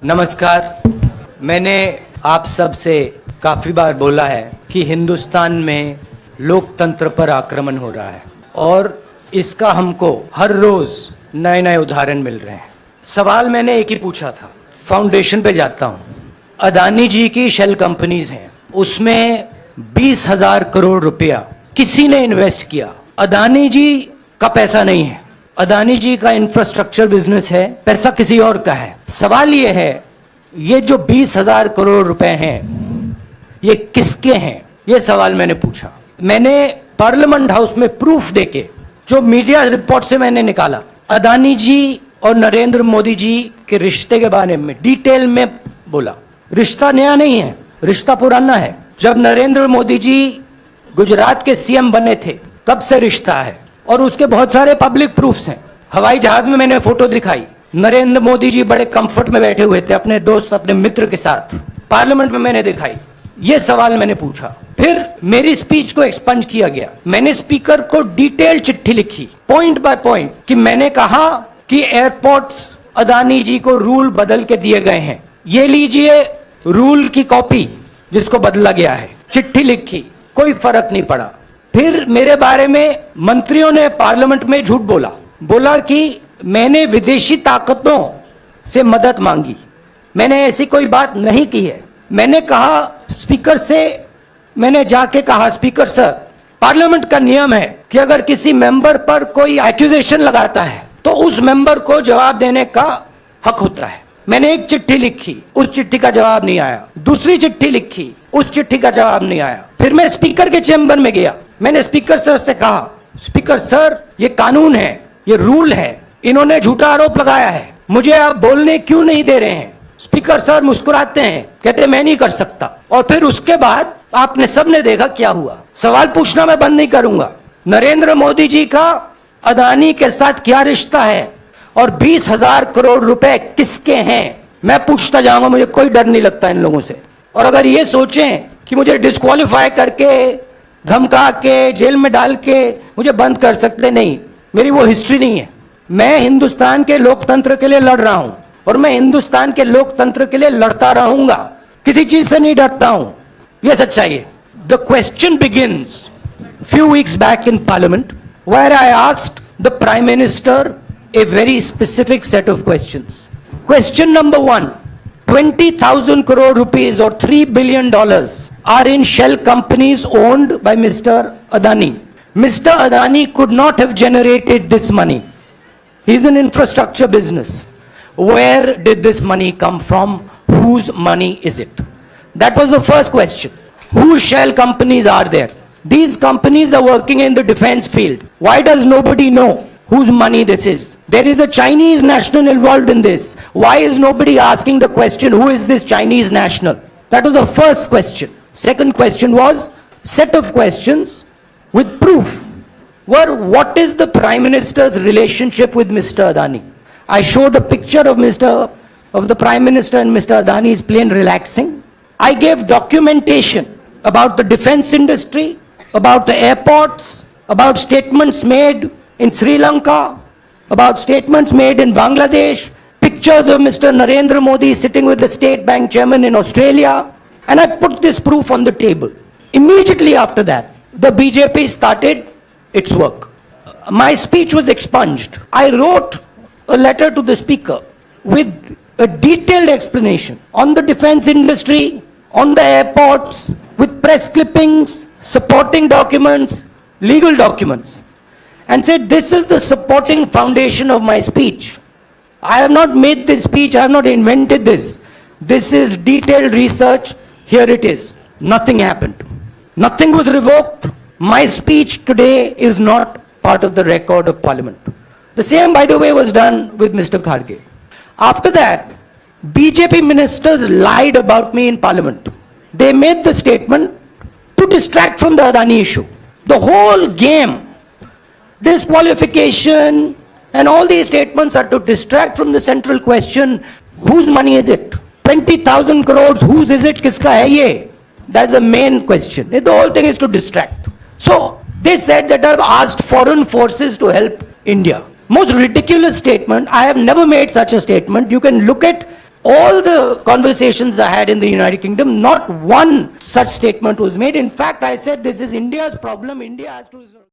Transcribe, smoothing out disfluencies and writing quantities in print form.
नमस्कार। मैंने आप सब से काफ़ी बार बोला है कि हिंदुस्तान में लोकतंत्र पर आक्रमण हो रहा है और इसका हमको हर रोज़ नए नए उदाहरण मिल रहे हैं। सवाल मैंने एक ही पूछा था, फाउंडेशन पे जाता हूँ, अदानी जी की शेल कंपनीज हैं, उसमें 20,000 करोड़ रुपया किसी ने इन्वेस्ट किया। अदानी जी का पैसा नहीं है, अदानी जी का इंफ्रास्ट्रक्चर बिजनेस है, पैसा किसी और का है। सवाल ये है, ये जो 20,000 करोड़ रुपए हैं ये किसके हैं? ये सवाल मैंने पूछा। मैंने पार्लियामेंट हाउस में प्रूफ देके, जो मीडिया रिपोर्ट से मैंने निकाला, अदानी जी और नरेंद्र मोदी जी के रिश्ते के बारे में डिटेल में बोला। रिश्ता नया नहीं है, रिश्ता पुराना है। जब नरेंद्र मोदी जी गुजरात के सीएम बने थे तब से रिश्ता है और उसके बहुत सारे पब्लिक प्रूफ्स हैं। हवाई जहाज में मैंने फोटो दिखाई, नरेंद्र मोदी जी बड़े कंफर्ट में बैठे हुए थे अपने दोस्त, अपने मित्र के साथ। पार्लियामेंट में मैंने दिखाई। ये सवाल मैंने पूछा, फिर मेरी स्पीच को एक्सपंज किया गया। मैंने स्पीकर को डिटेल चिट्ठी लिखी, पॉइंट बाय पॉइंट, कि मैंने कहा कि एयरपोर्ट्स अदानी जी को रूल बदल के दिए गए हैं, ये लीजिए रूल की कॉपी जिसको बदला गया है। चिट्ठी लिखी, कोई फर्क नहीं पड़ा। फिर मेरे बारे में मंत्रियों ने पार्लियामेंट में झूठ बोला कि मैंने विदेशी ताकतों से मदद मांगी। मैंने ऐसी कोई बात नहीं की है। मैंने कहा स्पीकर से, मैंने जाके कहा, स्पीकर सर, पार्लियामेंट का नियम है कि अगर किसी मेंबर पर कोई एक्यूजेशन लगाता है तो उस मेंबर को जवाब देने का हक होता है। मैंने एक चिट्ठी लिखी, उस चिट्ठी का जवाब नहीं आया। दूसरी चिट्ठी लिखी, उस चिट्ठी का जवाब नहीं आया। फिर मैं स्पीकर के चेंबर में गया, मैंने स्पीकर सर से कहा, स्पीकर सर, ये कानून है, ये रूल है, इन्होंने झूठा आरोप लगाया है, मुझे आप बोलने क्यों नहीं दे रहे हैं? स्पीकर सर मुस्कुराते हैं, कहते मैं नहीं कर सकता। और फिर उसके बाद आपने सबने देखा क्या हुआ। सवाल पूछना मैं बंद नहीं करूंगा। नरेंद्र मोदी जी का अदानी के साथ क्या रिश्ता है और 20,000 करोड़ रुपए किसके हैं, मैं पूछता जाऊंगा। मुझे कोई डर नहीं लगता इन लोगों से। और अगर ये सोचें कि मुझे डिस्क्वालीफाई करके, धमका के, जेल में डाल के मुझे बंद कर सकते, नहीं, मेरी वो हिस्ट्री नहीं है। मैं हिंदुस्तान के लोकतंत्र के लिए लड़ रहा हूं और मैं हिंदुस्तान के लोकतंत्र के लिए लड़ता रहूंगा, किसी चीज से नहीं डरता हूं। यह सच्चाई है। The question begins few weeks back in parliament where I asked the prime minister a very specific set of questions. Question number 1, 20,000 crore rupees or $3 billion are in shell companies owned by Mr. Adani. Mr. Adani could not have generated this money. He's an infrastructure business. Where did this money come from? Whose money is it? That was the first question. Whose shell companies are there? These companies are working in the defense field. Why does nobody know whose money this is? There is a Chinese national involved in this. Why is nobody asking the question, who is this Chinese national? That was the first question. Second question was set of questions with proof. What is the Prime Minister's relationship with Mr. Adani? I showed a picture of the Prime Minister and Mr. Adani's plane relaxing. I gave documentation about the defense industry, about the airports, about statements made in Sri Lanka, about statements made in Bangladesh, pictures of Mr. Narendra Modi sitting with the State Bank chairman in Australia, and I put this proof on the table. Immediately after that, the BJP started its work. My speech was expunged. I wrote a letter to the speaker with a detailed explanation on the defense industry, on the airports, with press clippings, supporting documents, legal documents, and said this is the supporting foundation of my speech. I have not made this speech, I have not invented this. This is detailed research, here it is. Nothing happened. Nothing was revoked. My speech today is not part of the record of Parliament. The same, by the way, was done with Mr. Kharge. After that, BJP ministers lied about me in Parliament. They made the statement to distract from the Adani issue. The whole game, disqualification, and all these statements are to distract from the central question, whose money is it? 20,000 crores, whose is it? Kiska hai ye? That's the main question. The whole thing is to distract. So they said that I've asked foreign forces to help India. Most ridiculous statement. I have never made such a statement. You can look at all the conversations I had in the United Kingdom, not one such statement was made. In fact, I said this is India's problem. India has to resolve.